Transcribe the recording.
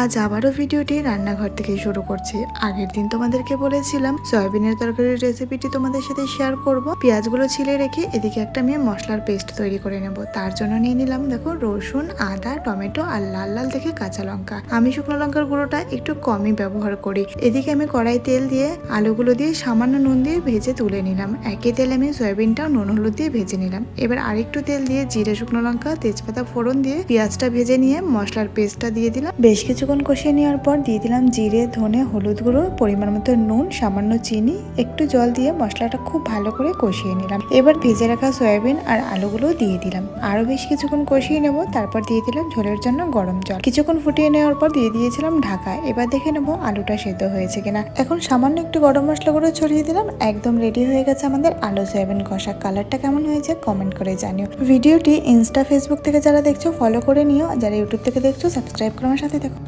আজ আবারও ভিডিওটি রান্নাঘর থেকে শুরু করছি। আগের দিন তোমাদেরকে বলেছিলাম সয়াবিনের তরকারির রেসিপিটি তোমাদের সাথে শেয়ার করব। পেঁয়াজগুলো ছিলে রেখে এদিকে একটা আমি মশলার পেস্ট তৈরি করে নেব। তার জন্য নিয়ে নিলাম দেখো রসুন, আদা, টমেটো আর লাল লাল দেখে কাঁচা লঙ্কা। আমি শুকনো লঙ্কার গুঁড়োটা একটু কমই ব্যবহার করি। এদিকে আমি কড়াই তেল দিয়ে আলুগুলো দিয়ে সামান্য নুন দিয়ে ভেজে তুলে নিলাম। একই তেলে আমি সয়াবিনটাও নুন হলুদ দিয়ে ভেজে নিলাম। এবার আরেকটু তেল দিয়ে জিরে, শুকনো লঙ্কা, তেজপাতা ফোড়ন দিয়ে পেঁয়াজটা ভেজে নিয়ে মশলার পেস্টটা দিয়ে দিলাম। বেশ কিছুক্ষণ কষিয়ে নেওয়ার পর দিয়ে দিলাম জিরে, ধনে, হলুদ গুঁড়ো, পরিমাণ মতো নুন, সামান্য চিনি, একটু জল দিয়ে মশলাটা খুব ভালো করে কষিয়ে নিলাম। এবার ভেজে রাখা সয়াবিন আর আলুগুলো দিয়ে দিলাম। আরো বেশ কিছুক্ষণ কষিয়ে নেব। তারপর দিয়ে দিলাম ঝোলের জন্য গরম জল। কিছুক্ষণ ফুটিয়ে নেওয়ার পর দিয়ে দিয়েছিলাম ঢাকা। এবার দেখে নেবো আলুটা সেদ্ধ হয়েছে কিনা। এখন সামান্য একটু গরম মশলা গুঁড়ো ছড়িয়ে দিলাম। একদম রেডি হয়ে গেছে আমাদের আলু সয়াবিন কষা। কালারটা কেমন হয়েছে কমেন্ট করে জানিও। ভিডিওটি ইনস্টা, ফেসবুক থেকে যারা দেখছো ফলো করে নিও, যারা ইউটিউব থেকে দেখছো সাবস্ক্রাইব করে আমার সাথে দেখো।